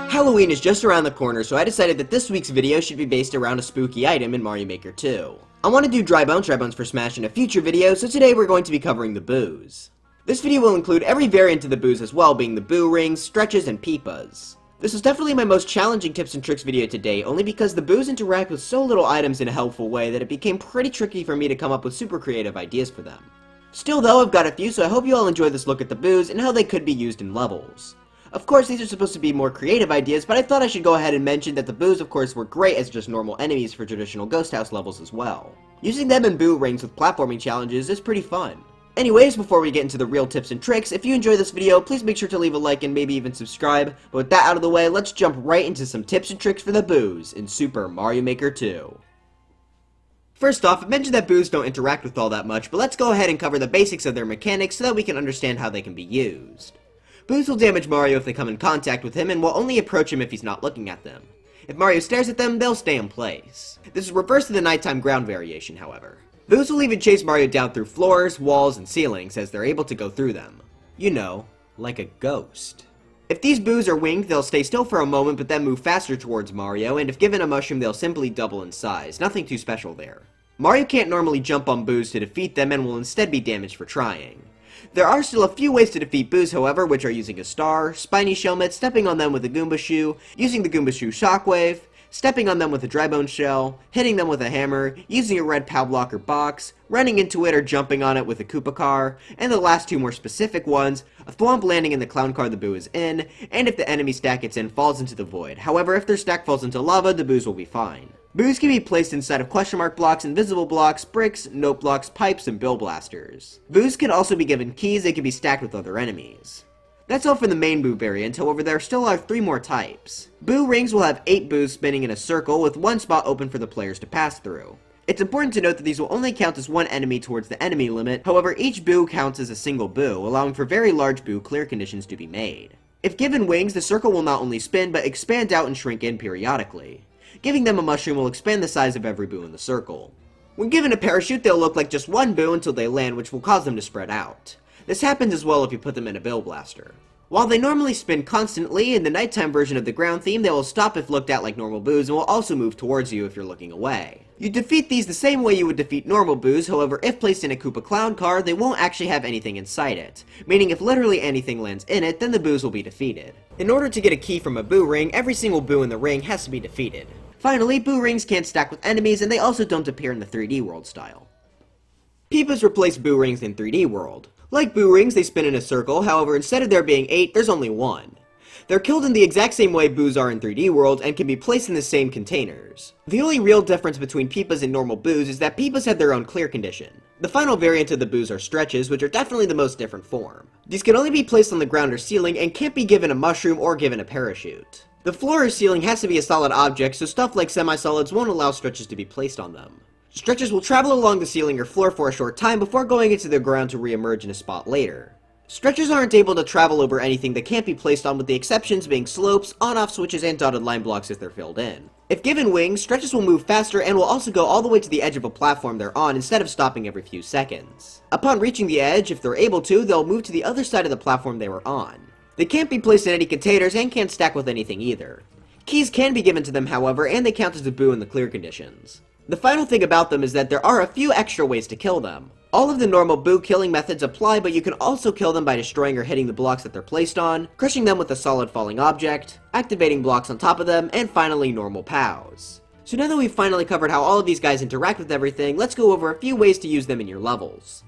Halloween is just around the corner, so I decided that this week's video should be based around a spooky item in Mario Maker 2. I want to do dry bones for Smash in a future video, so today we're going to be covering the boos. This video will include every variant of the boos as well, being the boo rings, stretches, and peepas. This was definitely my most challenging tips and tricks video to date, only because the boos interact with so little items in a helpful way that it became pretty tricky for me to come up with super creative ideas for them. Still though, I've got a few, so I hope you all enjoy this look at the boos and how they could be used in levels. Of course, these are supposed to be more creative ideas, but I thought I should go ahead and mention that the boos, of course, were great as just normal enemies for traditional ghost house levels as well. Using them in boo rings with platforming challenges is pretty fun. Anyways, before we get into the real tips and tricks, if you enjoy this video, please make sure to leave a like and maybe even subscribe. But with that out of the way, let's jump right into some tips and tricks for the boos in Super Mario Maker 2. First off, I mentioned that boos don't interact with all that much, but let's go ahead and cover the basics of their mechanics so that we can understand how they can be used. Boos will damage Mario if they come in contact with him and will only approach him if he's not looking at them. If Mario stares at them, they'll stay in place. This is reversed to the nighttime ground variation, however. Boos will even chase Mario down through floors, walls, and ceilings as they're able to go through them. You know, like a ghost. If these boos are winged, they'll stay still for a moment but then move faster towards Mario, and if given a mushroom, they'll simply double in size. Nothing too special there. Mario can't normally jump on boos to defeat them and will instead be damaged for trying. There are still a few ways to defeat boos, however, which are using a star, spiny shellmet, stepping on them with a Goomba shoe, using the Goomba shoe shockwave, stepping on them with a dry bone shell, hitting them with a hammer, using a red POW blocker box, running into it or jumping on it with a Koopa car, and the last two more specific ones, a thwomp landing in the clown car the boo is in, and if the enemy stack it's in falls into the void. However, if their stack falls into lava, the boos will be fine. Boos can be placed inside of question mark blocks, invisible blocks, bricks, note blocks, pipes, and bill blasters. Boos can also be given keys that can be stacked with other enemies. That's all for the main boo variant, however there still are 3 more types. Boo rings will have 8 boos spinning in a circle with 1 spot open for the players to pass through. It's important to note that these will only count as 1 enemy towards the enemy limit, however each boo counts as a single boo, allowing for very large boo clear conditions to be made. If given wings, the circle will not only spin, but expand out and shrink in periodically. Giving them a mushroom will expand the size of every boo in the circle. When given a parachute, they'll look like just 1 boo until they land, which will cause them to spread out. This happens as well if you put them in a bill blaster. While they normally spin constantly, in the nighttime version of the ground theme, they will stop if looked at like normal boos and will also move towards you if you're looking away. You defeat these the same way you would defeat normal boos, however if placed in a Koopa Clown car, they won't actually have anything inside it, meaning if literally anything lands in it, then the boos will be defeated. In order to get a key from a boo ring, every single boo in the ring has to be defeated. Finally, boo rings can't stack with enemies and they also don't appear in the 3D world style. Peepas replace boo rings in 3D world. Like boo rings, they spin in a circle, however instead of there being 8, there's only 1. They're killed in the exact same way boos are in 3D world and can be placed in the same containers. The only real difference between peepas and normal boos is that peepas have their own clear condition. The final variant of the boos are stretches, which are definitely the most different form. These can only be placed on the ground or ceiling and can't be given a mushroom or given a parachute. The floor or ceiling has to be a solid object, so stuff like semi-solids won't allow stretches to be placed on them. Stretches will travel along the ceiling or floor for a short time before going into the ground to re-emerge in a spot later. Stretches aren't able to travel over anything that can't be placed on, with the exceptions being slopes, on-off switches, and dotted line blocks if they're filled in. If given wings, stretches will move faster and will also go all the way to the edge of a platform they're on instead of stopping every few seconds. Upon reaching the edge, if they're able to, they'll move to the other side of the platform they were on. They can't be placed in any containers and can't stack with anything either. Keys can be given to them, however, and they count as a boo in the clear conditions. The final thing about them is that there are a few extra ways to kill them. All of the normal boo killing methods apply, but you can also kill them by destroying or hitting the blocks that they're placed on, crushing them with a solid falling object, activating blocks on top of them, and finally normal POWs. So now that we've finally covered how all of these guys interact with everything, let's go over a few ways to use them in your levels.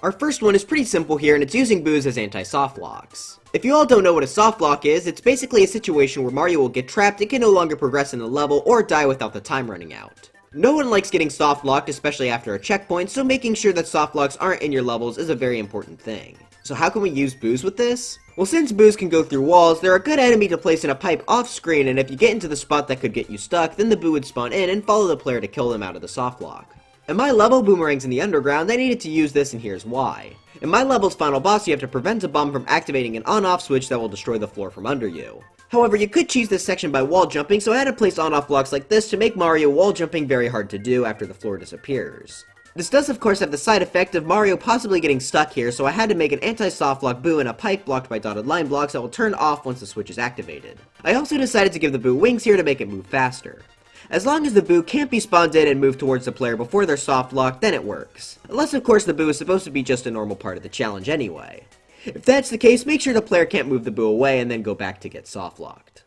Our first one is pretty simple here, and it's using boos as anti-soft locks. If you all don't know what a soft lock is, it's basically a situation where Mario will get trapped and can no longer progress in the level or die without the time running out. No one likes getting soft locked, especially after a checkpoint, so making sure that soft locks aren't in your levels is a very important thing. So how can we use boos with this? Well, since boos can go through walls, they're a good enemy to place in a pipe off screen, and if you get into the spot that could get you stuck, then the boo would spawn in and follow the player to kill them out of the soft lock. In my level, Boomerangs in the Underground, I needed to use this, and here's why. In my level's final boss, you have to prevent a bomb from activating an on-off switch that will destroy the floor from under you. However, you could cheese this section by wall jumping, so I had to place on-off blocks like this to make Mario wall jumping very hard to do after the floor disappears. This does of course have the side effect of Mario possibly getting stuck here, so I had to make an anti-soft lock boo in a pipe blocked by dotted line blocks that will turn off once the switch is activated. I also decided to give the boo wings here to make it move faster. As long as the boo can't be spawned in and move towards the player before they're soft locked, then it works. Unless of course the boo is supposed to be just a normal part of the challenge anyway. If that's the case, make sure the player can't move the boo away and then go back to get soft locked.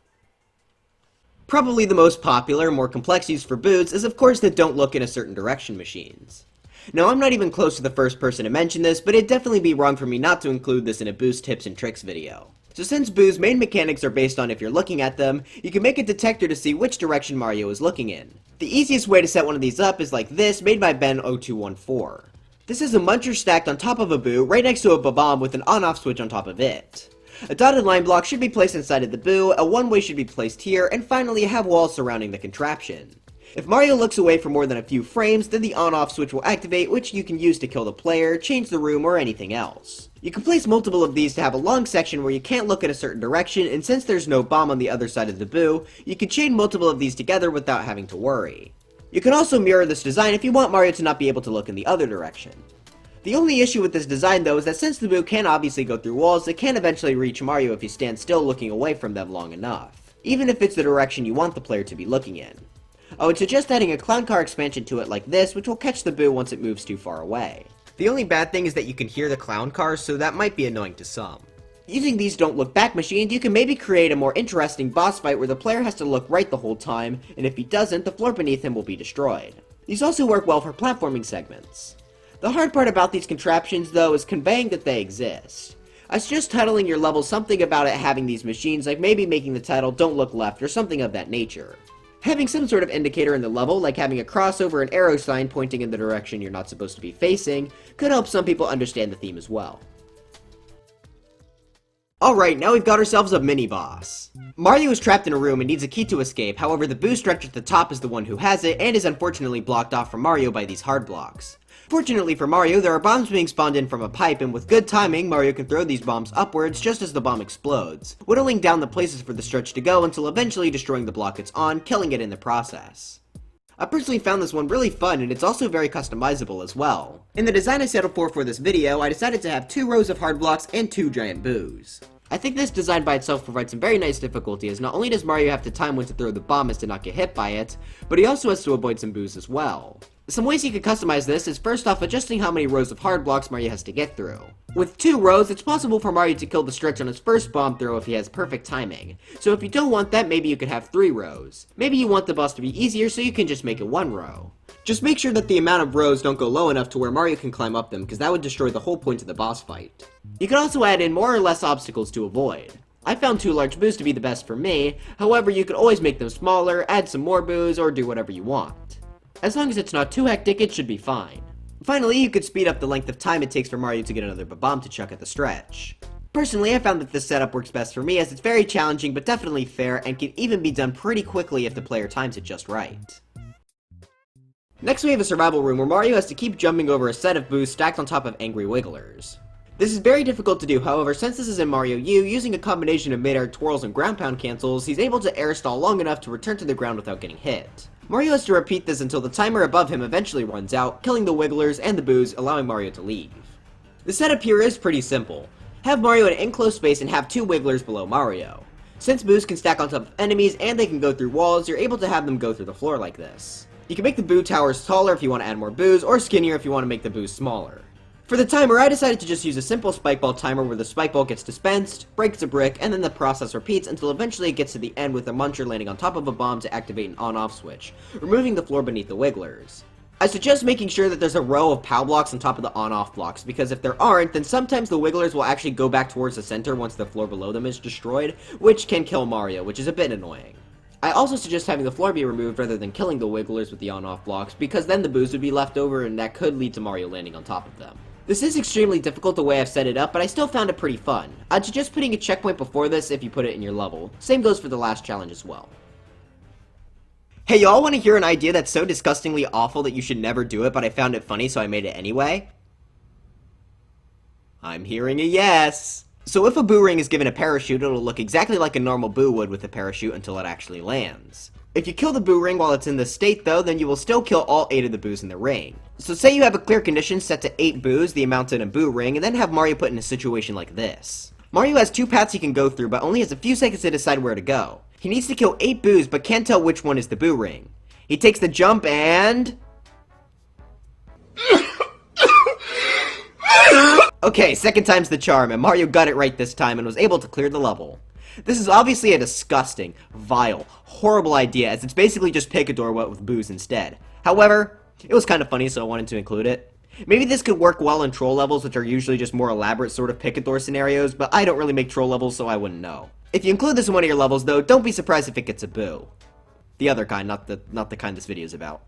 Probably the most popular, more complex use for boos is of course the don't look in a certain direction machines. Now I'm not even close to the first person to mention this, but it'd definitely be wrong for me not to include this in a boo's tips and tricks video. So since boos' main mechanics are based on if you're looking at them, you can make a detector to see which direction Mario is looking in. The easiest way to set one of these up is like this, made by Ben0214. This is a muncher stacked on top of a boo, right next to a bomb with an on-off switch on top of it. A dotted line block should be placed inside of the boo, a one-way should be placed here, and finally you have walls surrounding the contraption. If Mario looks away for more than a few frames, then the on-off switch will activate, which you can use to kill the player, change the room, or anything else. You can place multiple of these to have a long section where you can't look in a certain direction, and since there's no bomb on the other side of the boo, you can chain multiple of these together without having to worry. You can also mirror this design if you want Mario to not be able to look in the other direction. The only issue with this design though is that since the boo can obviously go through walls, it can eventually reach Mario if you stand still looking away from them long enough, even if it's the direction you want the player to be looking in. I would suggest adding a clown car expansion to it like this, which will catch the boo once it moves too far away. The only bad thing is that you can hear the clown cars, so that might be annoying to some. Using these don't look back machines, you can maybe create a more interesting boss fight where the player has to look right the whole time, and if he doesn't, the floor beneath him will be destroyed. These also work well for platforming segments. The hard part about these contraptions though is conveying that they exist. I suggest titling your level something about it having these machines, like maybe making the title Don't Look Left or something of that nature. Having some sort of indicator in the level, like having a crossover and arrow sign pointing in the direction you're not supposed to be facing, could help some people understand the theme as well. Alright, now we've got ourselves a mini-boss. Mario is trapped in a room and needs a key to escape, however the boo stretch at the top is the one who has it, and is unfortunately blocked off from Mario by these hard blocks. Fortunately for Mario, there are bombs being spawned in from a pipe, and with good timing, Mario can throw these bombs upwards just as the bomb explodes, whittling down the places for the stretch to go until eventually destroying the block it's on, killing it in the process. I personally found this one really fun, and it's also very customizable as well. In the design I settled for this video, I decided to have 2 rows of hard blocks and 2 giant boos. I think this design by itself provides some very nice difficulty, as not only does Mario have to time when to throw the bomb as to not get hit by it, but he also has to avoid some boos as well. Some ways you could customize this is first off adjusting how many rows of hard blocks Mario has to get through. With 2 rows, it's possible for Mario to kill the stretch on his first bomb throw if he has perfect timing. So if you don't want that, maybe you could have 3 rows. Maybe you want the boss to be easier, so you can just make it 1 row. Just make sure that the amount of rows don't go low enough to where Mario can climb up them, because that would destroy the whole point of the boss fight. You can also add in more or less obstacles to avoid. I found 2 large boos to be the best for me, however you could always make them smaller, add some more boos, or do whatever you want. As long as it's not too hectic, it should be fine. Finally, you could speed up the length of time it takes for Mario to get another bomb to chuck at the stretch. Personally, I found that this setup works best for me as it's very challenging but definitely fair and can even be done pretty quickly if the player times it just right. Next we have a survival room where Mario has to keep jumping over a set of boos stacked on top of angry wigglers. This is very difficult to do, however, since this is in Mario U, using a combination of mid-air twirls and ground pound cancels, he's able to air stall long enough to return to the ground without getting hit. Mario has to repeat this until the timer above him eventually runs out, killing the wigglers and the boos, allowing Mario to leave. The setup here is pretty simple. Have Mario in an enclosed space and have 2 wigglers below Mario. Since boos can stack on top of enemies and they can go through walls, you're able to have them go through the floor like this. You can make the boo towers taller if you want to add more boos, or skinnier if you want to make the boos smaller. For the timer, I decided to just use a simple spike ball timer where the spike ball gets dispensed, breaks a brick, and then the process repeats until eventually it gets to the end with a muncher landing on top of a bomb to activate an on-off switch, removing the floor beneath the wigglers. I suggest making sure that there's a row of POW blocks on top of the on-off blocks, because if there aren't, then sometimes the wigglers will actually go back towards the center once the floor below them is destroyed, which can kill Mario, which is a bit annoying. I also suggest having the floor be removed rather than killing the wigglers with the on-off blocks, because then the boos would be left over and that could lead to Mario landing on top of them. This is extremely difficult the way I've set it up, but I still found it pretty fun. I'd suggest putting a checkpoint before this if you put it in your level. Same goes for the last challenge as well. Hey, y'all want to hear an idea that's so disgustingly awful that you should never do it, but I found it funny so I made it anyway? I'm hearing a yes! So if a boo ring is given a parachute, it'll look exactly like a normal boo would with a parachute until it actually lands. If you kill the boo ring while it's in this state though, then you will still kill all 8 of the boos in the ring. So say you have a clear condition set to 8 boos, the amount in a boo ring, and then have Mario put in a situation like this. Mario has 2 paths he can go through, but only has a few seconds to decide where to go. He needs to kill 8 boos, but can't tell which one is the boo ring. He takes the jump and... Okay, second time's the charm, and Mario got it right this time and was able to clear the level. This is obviously a disgusting, vile, horrible idea, as it's basically just Picador but with boos instead. However, it was kind of funny, so I wanted to include it. Maybe this could work well in troll levels, which are usually just more elaborate sort of Picador scenarios, but I don't really make troll levels, so I wouldn't know. If you include this in one of your levels, though, don't be surprised if it gets a boo. The other kind, not the kind this video is about.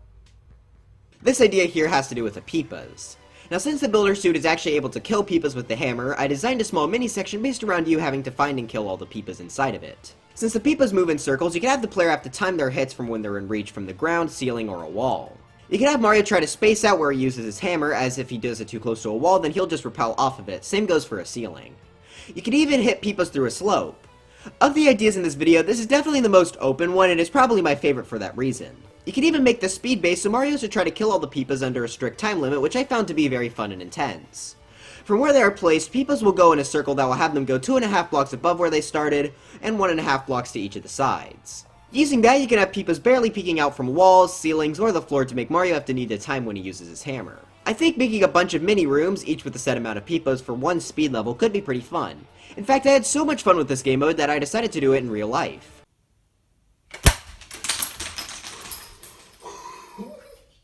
This idea here has to do with the Peepas. Now, since the builder suit is actually able to kill Peepas with the hammer, I designed a small mini-section based around you having to find and kill all the Peepas inside of it. Since the Peepas move in circles, you can have the player have to time their hits from when they're in reach from the ground, ceiling, or a wall. You can have Mario try to space out where he uses his hammer, as if he does it too close to a wall, then he'll just repel off of it. Same goes for a ceiling. You can even hit Peepas through a slope. Of the ideas in this video, this is definitely the most open one, and is probably my favorite for that reason. You can even make this speed-based, so Mario should try to kill all the Peepas under a strict time limit, which I found to be very fun and intense. From where they are placed, Peepas will go in a circle that will have them go 2.5 blocks above where they started, and 1.5 blocks to each of the sides. Using that, you can have Peepas barely peeking out from walls, ceilings, or the floor to make Mario have to need the time when he uses his hammer. I think making a bunch of mini-rooms, each with a set amount of Peepas for one speed level, could be pretty fun. In fact, I had so much fun with this game mode that I decided to do it in real life.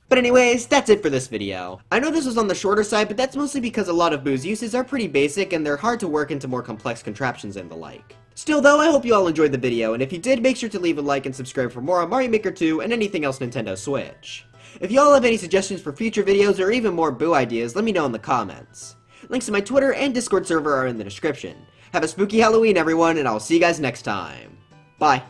But anyways, that's it for this video. I know this was on the shorter side, but that's mostly because a lot of Boo's uses are pretty basic and they're hard to work into more complex contraptions and the like. Still though, I hope you all enjoyed the video, and if you did, make sure to leave a like and subscribe for more on Mario Maker 2 and anything else Nintendo Switch. If y'all have any suggestions for future videos or even more Boo ideas, let me know in the comments. Links to my Twitter and Discord server are in the description. Have a spooky Halloween everyone, and I'll see you guys next time. Bye.